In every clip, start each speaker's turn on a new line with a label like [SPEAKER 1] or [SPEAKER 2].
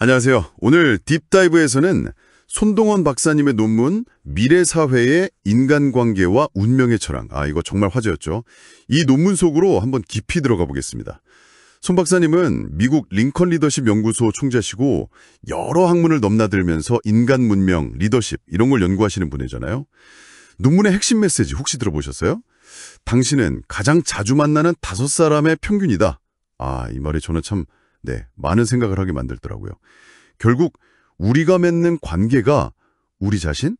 [SPEAKER 1] 안녕하세요. 오늘 딥다이브에서는 손동원 박사님의 논문 미래사회의 인간관계와 운명의 철학. 이거 정말 화제였죠. 이 논문 속으로 한번 깊이 들어가 보겠습니다. 손 박사님은 미국 링컨 리더십 연구소 총재시고 여러 학문을 넘나들면서 인간 문명, 리더십 이런 걸 연구하시는 분이잖아요. 논문의 핵심 메시지 혹시 들어보셨어요? 당신은 가장 자주 만나는 5사람의 평균이다. 이 말이 저는 참 많은 생각을 하게 만들더라고요. 결국 우리가 맺는 관계가 우리 자신,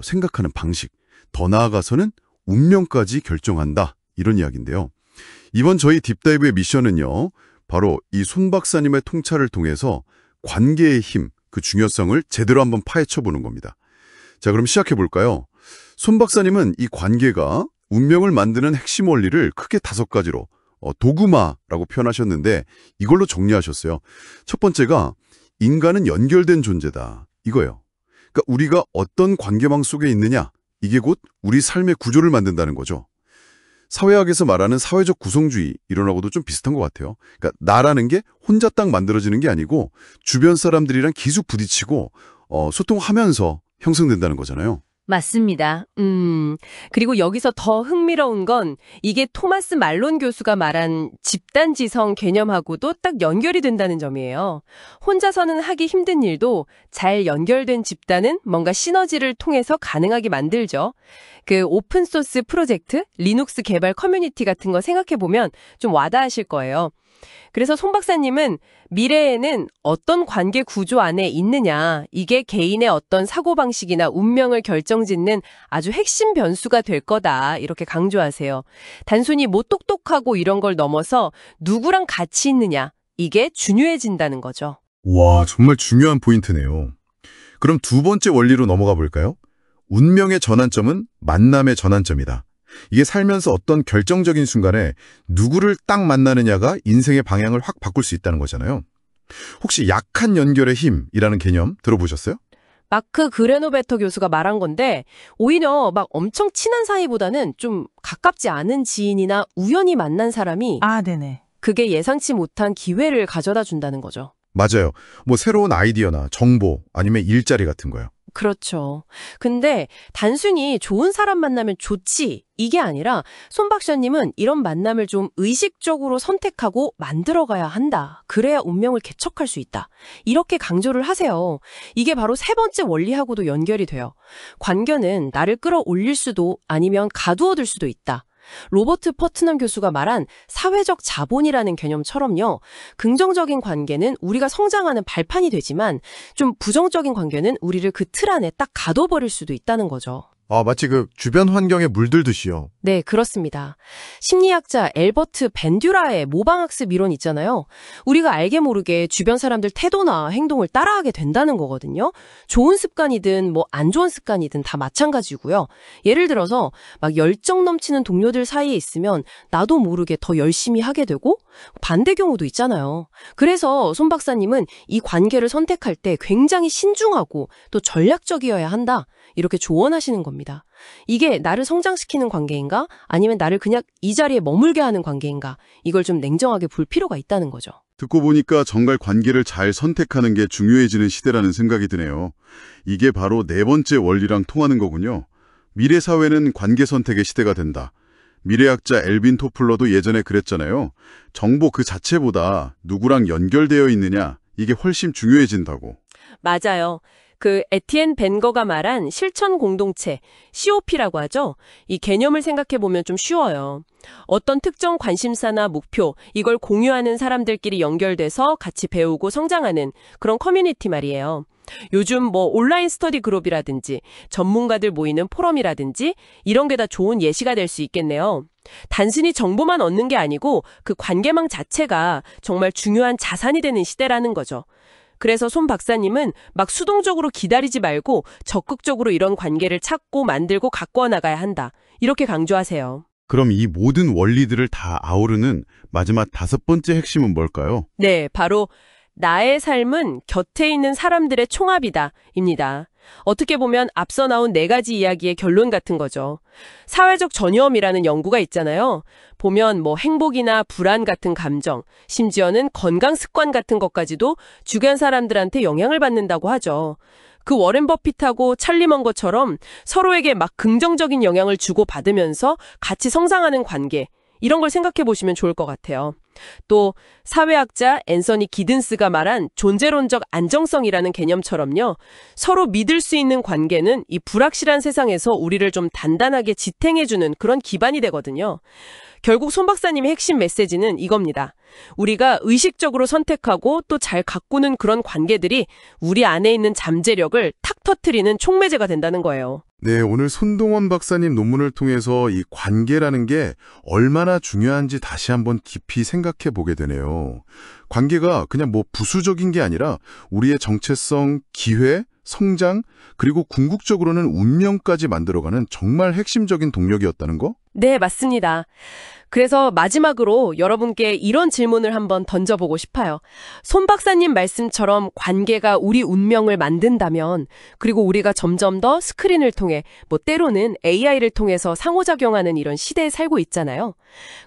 [SPEAKER 1] 생각하는 방식, 더 나아가서는 운명까지 결정한다. 이런 이야기인데요. 이번 저희 딥다이브의 미션은요. 바로 이 손 박사님의 통찰을 통해서 관계의 힘, 그 중요성을 제대로 한번 파헤쳐보는 겁니다. 자, 그럼 시작해볼까요? 손 박사님은 이 관계가 운명을 만드는 핵심 원리를 크게 5가지로 도그마라고 표현하셨는데 이걸로 정리하셨어요. 첫 번째가 인간은 연결된 존재다. 이거예요. 그러니까 우리가 어떤 관계망 속에 있느냐, 이게 곧 우리 삶의 구조를 만든다는 거죠. 사회학에서 말하는 사회적 구성주의 이론하고도 좀 비슷한 것 같아요. 그러니까 나라는 게 혼자 딱 만들어지는 게 아니고 주변 사람들이랑 계속 부딪히고 소통하면서 형성된다는 거잖아요.
[SPEAKER 2] 맞습니다. 그리고 여기서 더 흥미로운 건 이게 토마스 말론 교수가 말한 집단지성 개념하고도 딱 연결이 된다는 점이에요. 혼자서는 하기 힘든 일도 잘 연결된 집단은 뭔가 시너지를 통해서 가능하게 만들죠. 그 오픈소스 프로젝트, 리눅스 개발 커뮤니티 같은 거 생각해보면 좀 와닿으실 거예요. 그래서 손 박사님은 미래에는 어떤 관계 구조 안에 있느냐, 이게 개인의 어떤 사고방식이나 운명을 결정짓는 아주 핵심 변수가 될 거다, 이렇게 강조하세요. 단순히 똑똑하고 이런 걸 넘어서 누구랑 같이 있느냐, 이게 중요해진다는 거죠.
[SPEAKER 3] 와, 정말 중요한 포인트네요. 그럼 두 번째 원리로 넘어가 볼까요? 운명의 전환점은 만남의 전환점이다. 이게 살면서 어떤 결정적인 순간에 누구를 딱 만나느냐가 인생의 방향을 확 바꿀 수 있다는 거잖아요. 혹시 약한 연결의 힘이라는 개념 들어보셨어요?
[SPEAKER 2] 마크 그레노베터 교수가 말한 건데 오히려 막 엄청 친한 사이보다는 좀 가깝지 않은 지인이나 우연히 만난 사람이
[SPEAKER 4] 네네.
[SPEAKER 2] 그게 예상치 못한 기회를 가져다 준다는 거죠.
[SPEAKER 3] 맞아요. 새로운 아이디어나 정보 아니면 일자리 같은 거요.
[SPEAKER 2] 그렇죠. 근데 단순히 좋은 사람 만나면 좋지 이게 아니라 손 박사님은 이런 만남을 좀 의식적으로 선택하고 만들어가야 한다. 그래야 운명을 개척할 수 있다. 이렇게 강조를 하세요. 이게 바로 세 번째 원리하고도 연결이 돼요. 관계는 나를 끌어올릴 수도 아니면 가두어둘 수도 있다. 로버트 퍼트넘 교수가 말한 사회적 자본이라는 개념처럼요. 긍정적인 관계는 우리가 성장하는 발판이 되지만 좀 부정적인 관계는 우리를 그 틀 안에 딱 가둬버릴 수도 있다는 거죠.
[SPEAKER 3] 마치 그 주변 환경에 물들듯이요.
[SPEAKER 2] 네, 그렇습니다. 심리학자 엘버트 벤듀라의 모방학습 이론 있잖아요. 우리가 알게 모르게 주변 사람들 태도나 행동을 따라하게 된다는 거거든요. 좋은 습관이든 안 좋은 습관이든 다 마찬가지고요. 예를 들어서 막 열정 넘치는 동료들 사이에 있으면 나도 모르게 더 열심히 하게 되고 반대 경우도 있잖아요. 그래서 손 박사님은 이 관계를 선택할 때 굉장히 신중하고 또 전략적이어야 한다. 이렇게 조언하시는 겁니다. 이게 나를 성장시키는 관계인가? 아니면 나를 그냥 이 자리에 머물게 하는 관계인가? 이걸 좀 냉정하게 볼 필요가 있다는 거죠.
[SPEAKER 1] 듣고 보니까 정말 관계를 잘 선택하는 게 중요해지는 시대라는 생각이 드네요. 이게 바로 4번째 원리랑 통하는 거군요. 미래 사회는 관계 선택의 시대가 된다. 미래학자 엘빈 토플러도 예전에 그랬잖아요. 정보 그 자체보다 누구랑 연결되어 있느냐, 이게 훨씬 중요해진다고.
[SPEAKER 2] 맞아요. 그 에티엔 벤거가 말한 실천 공동체, COP라고 하죠. 이 개념을 생각해보면 좀 쉬워요. 어떤 특정 관심사나 목표, 이걸 공유하는 사람들끼리 연결돼서 같이 배우고 성장하는 그런 커뮤니티 말이에요. 요즘 온라인 스터디 그룹이라든지 전문가들 모이는 포럼이라든지 이런 게 다 좋은 예시가 될 수 있겠네요. 단순히 정보만 얻는 게 아니고 그 관계망 자체가 정말 중요한 자산이 되는 시대라는 거죠. 그래서 손 박사님은 막 수동적으로 기다리지 말고 적극적으로 이런 관계를 찾고 만들고 가꾸어 나가야 한다. 이렇게 강조하세요.
[SPEAKER 1] 그럼 이 모든 원리들을 다 아우르는 마지막 5번째 핵심은 뭘까요?
[SPEAKER 2] 네, 바로 나의 삶은 곁에 있는 사람들의 총합이다. 입니다. 어떻게 보면 앞서 나온 4가지 이야기의 결론 같은 거죠. 사회적 전염이라는 연구가 있잖아요. 보면 행복이나 불안 같은 감정, 심지어는 건강 습관 같은 것까지도 주변 사람들한테 영향을 받는다고 하죠. 그 워렌 버핏하고 찰리 먼거처럼 서로에게 막 긍정적인 영향을 주고받으면서 같이 성장하는 관계, 이런 걸 생각해 보시면 좋을 것 같아요. 또 사회학자 앤서니 기든스가 말한 존재론적 안정성이라는 개념처럼요. 서로 믿을 수 있는 관계는 이 불확실한 세상에서 우리를 좀 단단하게 지탱해주는 그런 기반이 되거든요. 결국 손 박사님의 핵심 메시지는 이겁니다. 우리가 의식적으로 선택하고 또 잘 가꾸는 그런 관계들이 우리 안에 있는 잠재력을 탁 터트리는 촉매제가 된다는 거예요.
[SPEAKER 3] 네, 오늘 손동원 박사님 논문을 통해서 이 관계라는 게 얼마나 중요한지 다시 한번 깊이 생각해 보게 되네요. 관계가 그냥 부수적인 게 아니라 우리의 정체성, 기회, 성장, 그리고 궁극적으로는 운명까지 만들어가는 정말 핵심적인 동력이었다는 거?
[SPEAKER 2] 네, 맞습니다. 그래서 마지막으로 여러분께 이런 질문을 한번 던져보고 싶어요. 손 박사님 말씀처럼 관계가 우리 운명을 만든다면, 그리고 우리가 점점 더 스크린을 통해, 때로는 AI를 통해서 상호작용하는 이런 시대에 살고 있잖아요.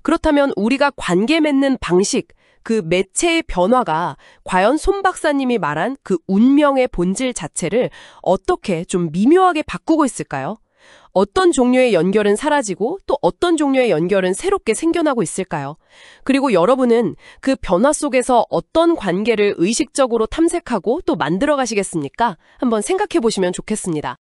[SPEAKER 2] 그렇다면 우리가 관계 맺는 방식, 그 매체의 변화가 과연 손 박사님이 말한 그 운명의 본질 자체를 어떻게 좀 미묘하게 바꾸고 있을까요? 어떤 종류의 연결은 사라지고 또 어떤 종류의 연결은 새롭게 생겨나고 있을까요? 그리고 여러분은 그 변화 속에서 어떤 관계를 의식적으로 탐색하고 또 만들어 가시겠습니까? 한번 생각해 보시면 좋겠습니다.